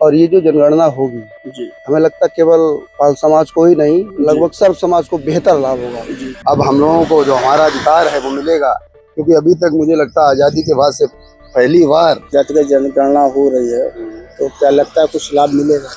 और ये जो जनगणना होगी जी, हमें लगता है केवल पाल समाज को ही नहीं, लगभग सर्व समाज को बेहतर लाभ होगा जी। अब हम लोगों को जो हमारा अधिकार है वो मिलेगा, क्योंकि अभी तक मुझे लगता है आज़ादी के बाद से पहली बार जातिगत जनगणना हो रही है, तो क्या लगता है कुछ लाभ मिलेगा?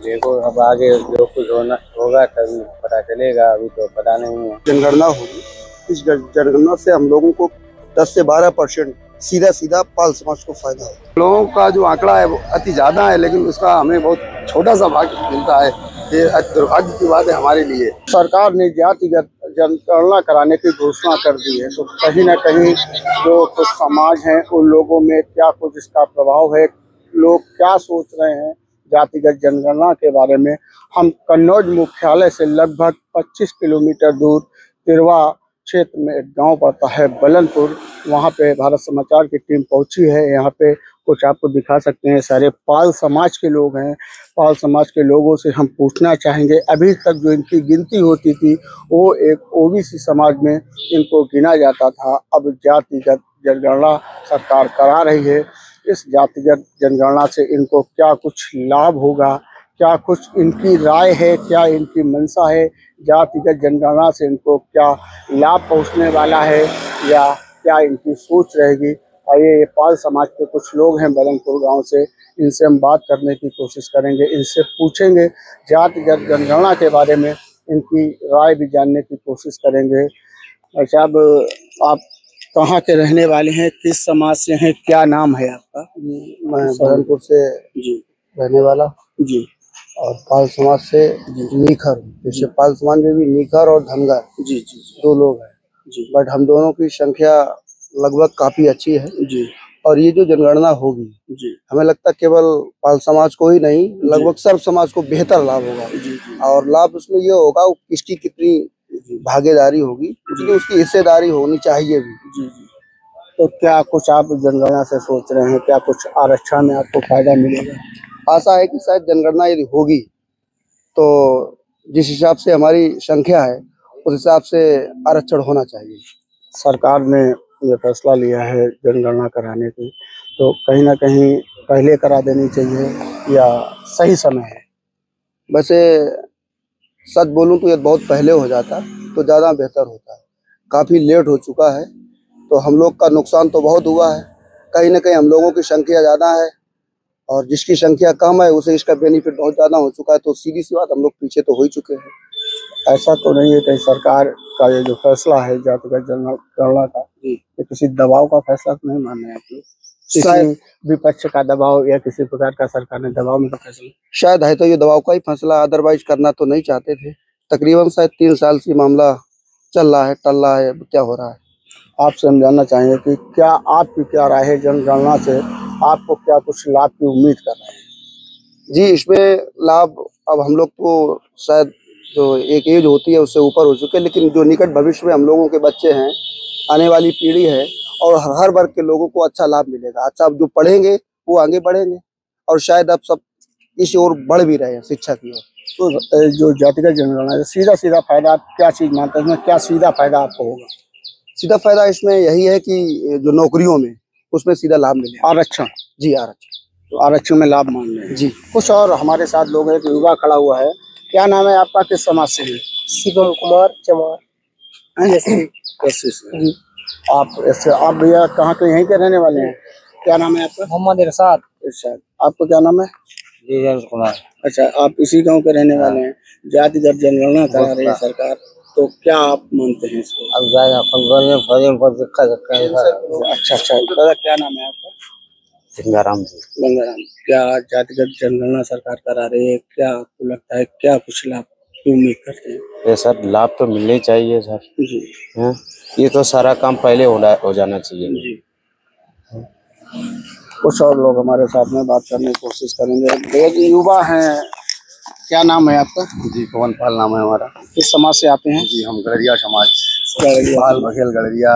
देखो अब आगे जो कुछ होगा तभी पता चलेगा, अभी तो पता नहीं है। जनगणना होगी, इस जनगणना से हम लोगों को 10 से 12% सीधा पाल समाज को फायदा है। लोगों का जो आंकड़ा है वो अति ज्यादा है, लेकिन उसका हमें बहुत छोटा सा भाग मिलता है। ये दुर्भाग्य की बात है हमारे लिए। सरकार ने जातिगत जनगणना कराने की घोषणा कर दी है, तो कहीं ना कहीं जो कुछ समाज हैं उन लोगों में क्या कुछ इसका प्रभाव है, लोग क्या सोच रहे हैं जातिगत जनगणना के बारे में। हम कन्नौज मुख्यालय से लगभग 25 किलोमीटर दूर तिरवा क्षेत्र में एक गांव पड़ता है बलनपुर, वहां पे भारत समाचार की टीम पहुंची है। यहाँ पे कुछ आपको दिखा सकते हैं, सारे पाल समाज के लोग हैं। पाल समाज के लोगों से हम पूछना चाहेंगे, अभी तक जो इनकी गिनती होती थी वो एक ओबीसी समाज में इनको गिना जाता था, अब जातिगत जनगणना सरकार करा रही है। इस जातिगत जनगणना से इनको क्या कुछ लाभ होगा, क्या कुछ इनकी राय है, क्या इनकी मंशा है, जातिगत जनगणना से इनको क्या लाभ पहुंचने वाला है या क्या इनकी सोच रहेगी। आइए, ये पाल समाज के कुछ लोग हैं बलनपुर गांव से, इनसे हम बात करने की कोशिश करेंगे, इनसे पूछेंगे जातिगत जनगणना के बारे में, इनकी राय भी जानने की कोशिश करेंगे। अच्छा, अब आप कहाँ के रहने वाले हैं, किस समाज से हैं, क्या नाम है आपका? मैं बलनपुर से जी रहने वाला जी, और पाल समाज से नीखर। जैसे पाल समाज में भी नीखर और धनगर जी जी दो लोग हैं जी, बट हम दोनों की संख्या लगभग काफी अच्छी है जी और ये जो जनगणना होगी जी, हमें लगता है केवल पाल समाज को ही नहीं, लगभग सर्व समाज को बेहतर लाभ होगा जी और लाभ उसमें ये होगा किसकी कितनी भागीदारी होगी, उतनी उसकी हिस्सेदारी होनी चाहिए भी जी। तो क्या कुछ आप जनगणना से सोच रहे हैं, क्या कुछ आरक्षण में आपको फायदा मिलेगा? आशा है कि शायद जनगणना यदि होगी तो जिस हिसाब से हमारी संख्या है उस हिसाब से आरक्षण होना चाहिए। सरकार ने ये फैसला लिया है जनगणना कराने की, तो कहीं ना कहीं पहले करा देनी चाहिए या सही समय है? वैसे सच बोलूं तो ये बहुत पहले हो जाता तो ज़्यादा बेहतर होता है। काफ़ी लेट हो चुका है तो हम लोग का नुकसान तो बहुत हुआ है। कहीं ना कहीं हम लोगों की संख्या ज़्यादा है और जिसकी संख्या कम है उसे इसका बेनिफिट बहुत ज़्यादा हो चुका है, तो सीधी सी बात हम लोग पीछे तो हो ही चुके हैं। ऐसा तो नहीं है कहीं सरकार का ये जो फैसला है जातिगत जनगणना का, ये किसी दबाव का फैसला तो नहीं मान रहे आप लोग? किसी विपक्ष का दबाव या किसी प्रकार का सरकार ने दबाव में फैसला? शायद है तो ये दबाव का ही फैसला, अदरवाइज करना तो नहीं चाहते थे। तकरीबन शायद 3 साल से मामला चल रहा है, टल रहा है, क्या हो रहा है। आपसे हम जानना चाहेंगे कि क्या आपकी क्या राय है, जनगणना से आपको क्या कुछ लाभ की उम्मीद कर रहे हैं? जी, इसमें लाभ अब हम लोग तो शायद जो एक एज होती है उससे ऊपर हो चुके हैं, लेकिन जो निकट भविष्य में हम लोगों के बच्चे हैं, आने वाली पीढ़ी है और हर वर्ग के लोगों को अच्छा लाभ मिलेगा। अच्छा, अब जो पढ़ेंगे वो आगे बढ़ेंगे और शायद अब सब इस ओर बढ़ भी रहे हैं, शिक्षा की ओर। तो जो जातिगत जनगणना है, सीधा फायदा आप क्या चीज़ मानते हैं, इसमें क्या सीधा फायदा आपको होगा? सीधा फायदा इसमें यही है कि जो नौकरियों में उसमें सीधा लाभ मिलेगा। आरक्षण? जी, आरक्षण। तो आरक्षण में लाभ मान रहे हैं जी। कुछ और हमारे साथ लोग हैं, एक युवा खड़ा हुआ है, क्या नाम है आपका, किस समाज से है? शिवम कुमार चमार। कैसे से? आप भैया कहाँ के, यहीं के रहने वाले हैं? क्या नाम है आपका? मोहम्मद इरशाद। इरशाद। आपको क्या नाम है? कुमार। अच्छा, आप इसी गांव के रहने वाले हैं। जातिगत जनगणना करा रही है सरकार, तो क्या आप मानते हैं इसको? अब जाएगा अच्छा, दादा क्या नाम है आपका? गंगाराम जी। गंगाराम। क्या जातिगत जनगणना सरकार करा रही है, क्या आपको लगता है क्या कुछ लाभ की उम्मीद करते हैं? ये सर लाभ तो मिलने चाहिए सर जी। है? ये तो सारा काम पहले हो जाना चाहिए जी। कुछ और लोग हमारे साथ में बात करने की कोशिश करेंगे। एक युवा हैं, क्या नाम है आपका? जी, पवन पाल नाम है हमारा। किस समाज से आते हैं? जी, हम गड़रिया समाज, गड़रिया। पाल, बघेल, गड़रिया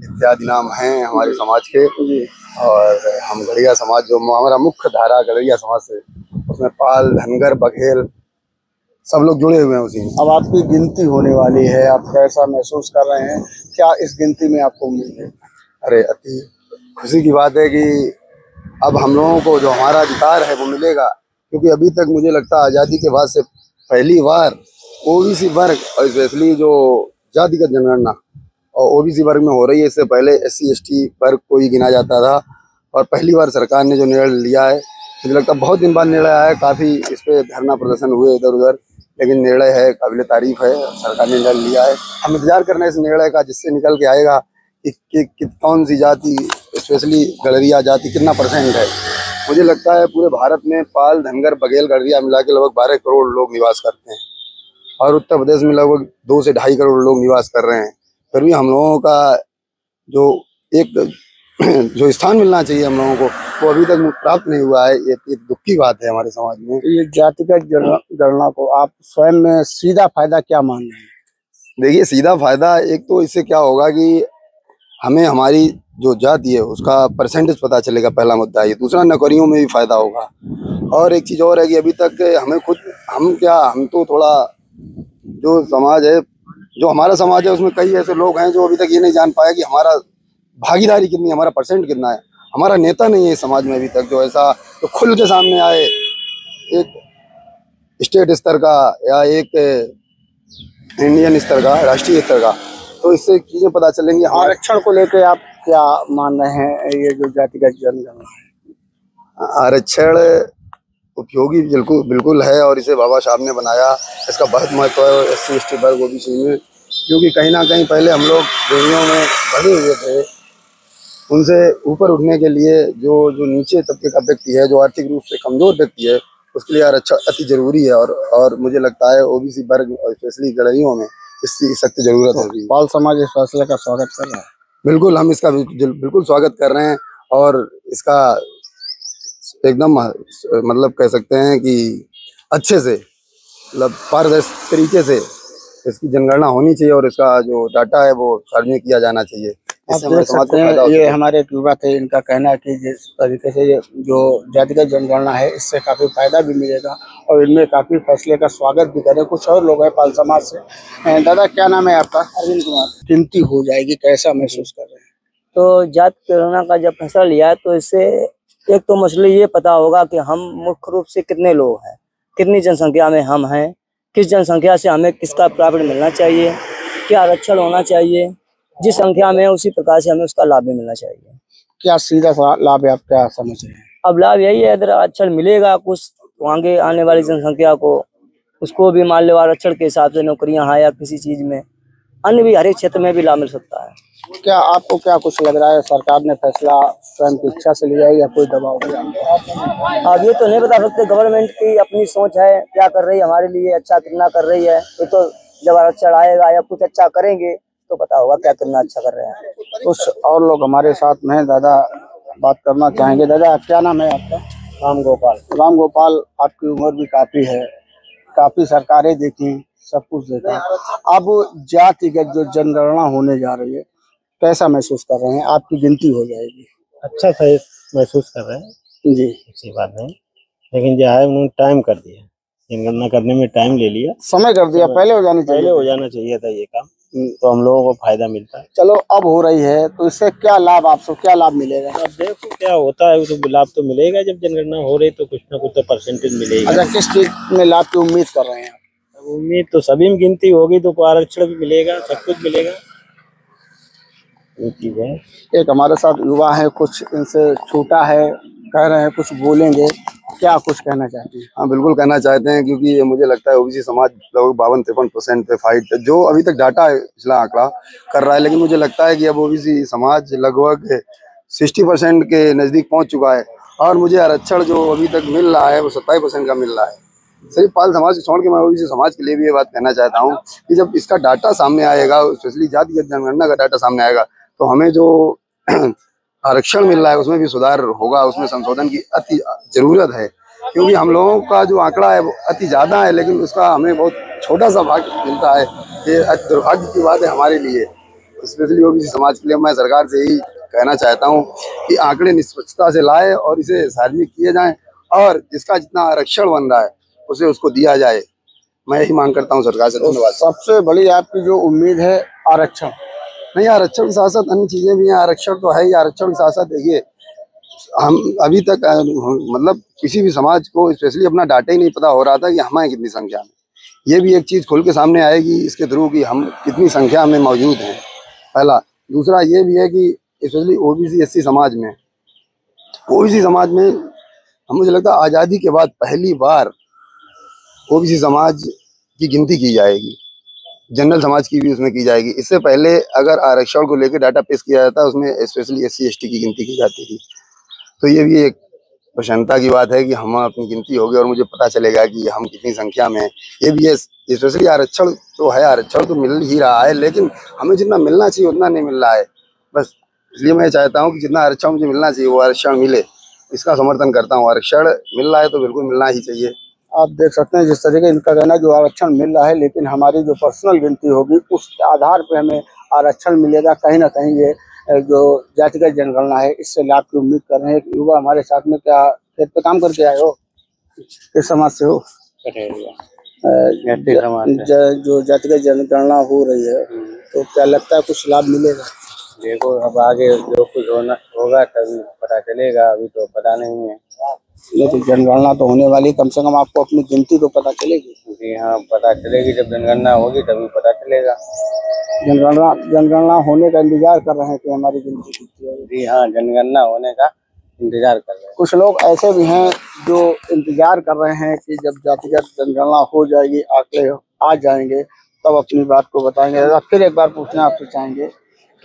इत्यादि नाम हैं हमारे समाज के। जी। और हम गड़रिया समाज, जो हमारा मुख्य धारा गड़रिया समाज से, उसमें पाल, धनगर, बघेल सब लोग जुड़े हुए हैं उसी में। अब आपकी गिनती होने वाली है, आप कैसा महसूस कर रहे हैं, क्या इस गिनती में आपको उम्मीद है? अरे, अति खुशी की बात है कि अब हम लोगों को जो हमारा अधिकार है वो मिलेगा, क्योंकि अभी तक मुझे लगता है आज़ादी के बाद से पहली बार ओबीसी वर्ग और स्पेशली जो जातिगत जनगणना और ओबीसी वर्ग में हो रही है। इससे पहले SC ST वर्ग को ही गिना जाता था और पहली बार सरकार ने जो निर्णय लिया है, मुझे लगता है बहुत दिन बाद निर्णय आया है। काफ़ी इस पर धरना प्रदर्शन हुए इधर उधर, लेकिन निर्णय है, काबिल तारीफ है, सरकार ने निर्णय लिया है। हम इंतजार कर रहे हैं इस निर्णय का, जिससे निकल के आएगा कि कौन सी जाति, स्पेशली गड़रिया जाति कितना % है। मुझे लगता है पूरे भारत में पाल, धनगर, बघेल, गड़रिया मिला के लगभग 12 करोड़ लोग निवास करते हैं और उत्तर प्रदेश में लगभग 2 से 2.5 करोड़ लोग निवास कर रहे हैं। फिर भी हम लोगों का जो एक जो स्थान मिलना चाहिए हम लोगों को, वो अभी तक प्राप्त नहीं हुआ है। ये दुख की बात है हमारे समाज में। ये जातिगत गणना को आप स्वयं में सीधा फायदा क्या मान रहे हैं? देखिए, सीधा फायदा एक तो इससे क्या होगा कि हमें हमारी जो जाति है उसका % पता चलेगा, पहला मुद्दा ये। दूसरा, नौकरियों में भी फायदा होगा। और एक चीज़ और है कि अभी तक हम तो थोड़ा जो समाज है, जो हमारा समाज है, उसमें कई ऐसे लोग हैं जो अभी तक ये नहीं जान पाए कि हमारा भागीदारी कितनी है, हमारा % कितना है। हमारा नेता नहीं है इस समाज में अभी तक जो ऐसा तो खुल के सामने आए, एक स्टेट स्तर का या एक इंडियन स्तर का, राष्ट्रीय स्तर का, तो इससे चीज़ें पता चलेंगी। आरक्षण को लेकर आप क्या मान रहे हैं? ये जो जातिगत जनगणना है, आरक्षण उपयोगी बिल्कुल है और इसे बाबा साहब ने बनाया। इसका बहुत महत्व है SC ST वर्ग OBC में, क्योंकि कहीं ना कहीं पहले हम लोग श्रेणियों में बढ़े हुए थे। उनसे ऊपर उठने के लिए जो नीचे तबके का व्यक्ति है, जो आर्थिक रूप से कमजोर व्यक्ति है, उसके लिए आरक्षण अति जरूरी है। और मुझे लगता है OBC वर्ग और स्पेशली गड़रियों में इसकी सख्त जरूरत है। पाल समाज इस फैसले का स्वागत कर रहा है। बिल्कुल, हम इसका बिल्कुल स्वागत कर रहे हैं और इसका एकदम मतलब कह सकते हैं कि अच्छे से, मतलब पारदर्शी तरीके से इसकी जनगणना होनी चाहिए और इसका जो डाटा है वो सार्वजनिक किया जाना चाहिए। आप देख सकते हैं, ये हमारे एक युवा थे, इनका कहना है कि जिस तरीके से ये जो जातिगत जनगणना है, इससे काफ़ी फायदा भी मिलेगा और इनमें काफ़ी फैसले का स्वागत भी करें। कुछ और लोग हैं पाल समाज से। दादा, क्या नाम है आपका? अरविंद कुमार। गिनती हो जाएगी, कैसा महसूस कर रहे हैं? तो जाति गणना का जब फैसला लिया है तो इससे एक तो मसले ये पता होगा कि हम मुख्य रूप से कितने लोग हैं, कितनी जनसंख्या में हम हैं, किस जनसंख्या से हमें किसका प्राप्त मिलना चाहिए, क्या आरक्षण होना चाहिए, जिस संख्या में उसी प्रकार से हमें उसका लाभ भी मिलना चाहिए। क्या सीधा लाभ है, आप क्या समझ रहे हैं? अब लाभ यही है, अगर आरक्षण मिलेगा कुछ तो आगे आने वाली जनसंख्या को, उसको भी मान लो आरक्षण के हिसाब से नौकरियां हैं या किसी चीज में, अन्य भी हर एक क्षेत्र में भी लाभ मिल सकता है। क्या आपको क्या कुछ लग रहा है, सरकार ने फैसला स्वयं की इच्छा से लिया है या कोई दबाव है? अब ये तो नहीं बता सकते, गवर्नमेंट की अपनी सोच है, क्या कर रही है हमारे लिए, अच्छा कितना कर रही है। ये तो जब आरक्षण आएगा या कुछ अच्छा करेंगे तो पता होगा क्या कितना अच्छा कर रहे हैं। कुछ और लोग हमारे साथ में हैं, दादा बात करना चाहेंगे। दादा, क्या नाम है आपका? राम गोपाल। राम गोपाल, आपकी उम्र भी काफी है, काफी सरकारें देखी, सब कुछ देखा। अब जातिगत जो जनगणना होने जा रही है, कैसा महसूस कर रहे हैं? आपकी गिनती हो जाएगी। अच्छा था, महसूस कर रहे हैं जी, अच्छी बात नहीं, लेकिन जो है उन्होंने टाइम कर दिया, जनगणना करने में टाइम ले लिया, समय कर दिया। पहले हो जाना चाहिए था ये काम, तो हम लोगों को फायदा मिलता है। चलो, अब हो रही है तो इससे क्या लाभ, आपको क्या लाभ मिलेगा? अब देखो क्या होता है, तो लाभ तो मिलेगा। जब जनगणना हो रही तो कुछ ना कुछ तो % मिलेगा। अच्छा, किस चीज में लाभ की उम्मीद कर रहे हैं? उम्मीद तो सभी में गिनती होगी तो आरक्षण भी मिलेगा, सब कुछ मिलेगा। ये चीज है। एक हमारे साथ युवा है, कुछ इनसे छोटा है, कह रहे हैं कुछ बोलेंगे, क्या कुछ कहना चाहते हैं? हाँ, बिल्कुल कहना चाहते हैं, क्योंकि मुझे लगता है OBC समाज लगभग 52-53% पे फाइट, जो अभी तक डाटा है पिछला आंकड़ा कर रहा है, लेकिन मुझे लगता है कि अब OBC समाज लगभग 60% के नज़दीक पहुंच चुका है। और मुझे आरक्षण जो अभी तक मिल रहा है वो 27% का मिल रहा है। सिर्फ पाल समाज को छोड़ के मैं OBC समाज के लिए भी ये बात कहना चाहता हूँ कि जब इसका डाटा सामने आएगा, स्पेशली जातिगत जनगणना का डाटा सामने आएगा, तो हमें जो आरक्षण मिल रहा है उसमें भी सुधार होगा, उसमें संशोधन की अति जरूरत है। क्योंकि हम लोगों का जो आंकड़ा है वो अति ज़्यादा है, लेकिन उसका हमें बहुत छोटा सा भाग मिलता है। ये अति दुर्भाग्य की बात है हमारे लिए, स्पेशली OBC समाज के लिए। मैं सरकार से यही कहना चाहता हूँ कि आंकड़े निष्पक्षता से लाए और इसे सार्वजनिक किए जाएं, और जिसका जितना आरक्षण बन रहा है उसे उसको दिया जाए। मैं यही मांग करता हूँ सरकार से। धन्यवाद। सबसे बड़ी आपकी जो उम्मीद है आरक्षण? नहीं, आरक्षण के साथ साथ अन्य चीजें भी हैं। आरक्षण तो है ही, आरक्षण के साथ साथ देखिए हम अभी तक मतलब किसी भी समाज को स्पेशली अपना डाटा ही नहीं पता हो रहा था कि हमारे कितनी संख्या में। ये भी एक चीज़ खुल के सामने आएगी इसके थ्रू कि हम कितनी संख्या में मौजूद हैं, पहला। दूसरा ये भी है कि स्पेशली ओबीसी एससी समाज में हम, मुझे लगता है आज़ादी के बाद पहली बार ओबीसी समाज की गिनती की जाएगी, जनरल समाज की भी उसमें की जाएगी। इससे पहले अगर आरक्षण को लेकर डाटा पेश किया जाता है उसमें स्पेशली एससी एसटी की गिनती की जाती थी। तो ये भी एक प्रसन्नता की बात है कि हम अपनी गिनती होगी और मुझे पता चलेगा कि हम कितनी संख्या में हैं। ये भी है, स्पेशली आरक्षण तो है, आरक्षण तो मिल ही रहा है, लेकिन हमें जितना मिलना चाहिए उतना नहीं मिल रहा है। बस इसलिए मैं चाहता हूँ कि जितना आरक्षण मुझे मिलना चाहिए वो आरक्षण मिले, इसका समर्थन करता हूँ। आरक्षण मिल रहा है तो बिल्कुल मिलना ही चाहिए। आप देख सकते हैं जिस तरीके इनका कहना जो आरक्षण मिल रहा है, लेकिन हमारी जो पर्सनल गिनती होगी उस आधार पे हमें आरक्षण मिलेगा। कहीं ना कहीं ये जो जातिगत जनगणना है इससे लाभ की उम्मीद कर रहे हैं। युवा हमारे साथ में, क्या खेत पे काम करके आए हो, किस समाज से हो? जो जातिगत जनगणना हो रही है तो क्या लगता है कुछ लाभ मिलेगा? देखो अब आगे जो कुछ होगा तभी पता चलेगा, अभी तो पता नहीं है। ये तो जनगणना तो होने वाली, कम से कम आपको अपनी गिनती तो पता चलेगी। जी हाँ, पता चलेगी, जब जनगणना होगी तभी पता चलेगा। जनगणना होने का इंतजार कर रहे हैं कि हमारी गिनती कितनी है। जी हाँ, जनगणना होने का इंतजार कर रहे हैं। कुछ लोग ऐसे भी हैं जो इंतजार कर रहे हैं कि जब जातिगत जनगणना हो जाएगी, आंकड़े आ जाएंगे तब अपनी बात को बताएंगे। फिर एक बार पूछना आपसे चाहेंगे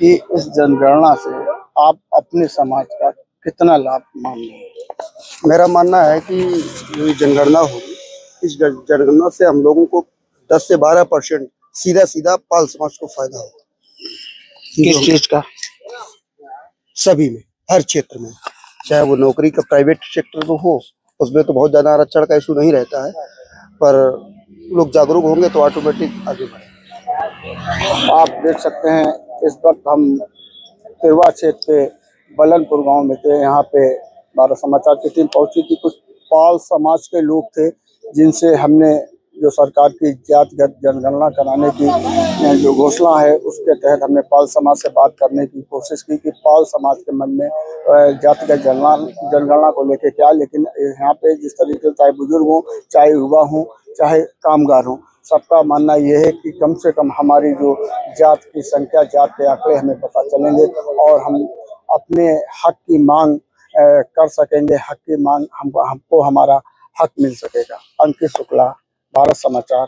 कि इस जनगणना से आप अपने समाज का कितना लाभ मान रहे हैं? मेरा मानना है कि जो जनगणना होगी, इस जनगणना से हम लोगों को 10 से 12% सीधा पाल समाज को फायदा होगा। किस चीज का? सभी में, हर क्षेत्र में, चाहे वो नौकरी का प्राइवेट सेक्टर में हो, उसमें तो बहुत ज़्यादा आरक्षण का इशू नहीं रहता है, पर लोग जागरूक होंगे तो ऑटोमेटिक आगे बढ़ेंगे। आप देख सकते हैं इस वक्त हम तिरवा क्षेत्र के बलनपुर गांव में थे। यहाँ पे भारत समाचार की टीम पहुंची थी। कुछ पाल समाज के लोग थे जिनसे हमने जो सरकार की जातिगत जनगणना कराने की जो घोषणा है उसके तहत हमने पाल समाज से बात करने की कोशिश की कि पाल समाज के मन में जातिगत जनगणना को लेकर क्या। लेकिन यहाँ पे जिस तरीके से चाहे बुजुर्ग हों, चाहे युवा हों, चाहे कामगार हों, सबका मानना यह है कि कम से कम हमारी जो जात की संख्या, जात के आंकड़े हमें पता चलेंगे और हम अपने हक की मांग कर सकेंगे। हक की मांग हमको हमारा हक मिल सकेगा। अंकित शुक्ला, भारत समाचार।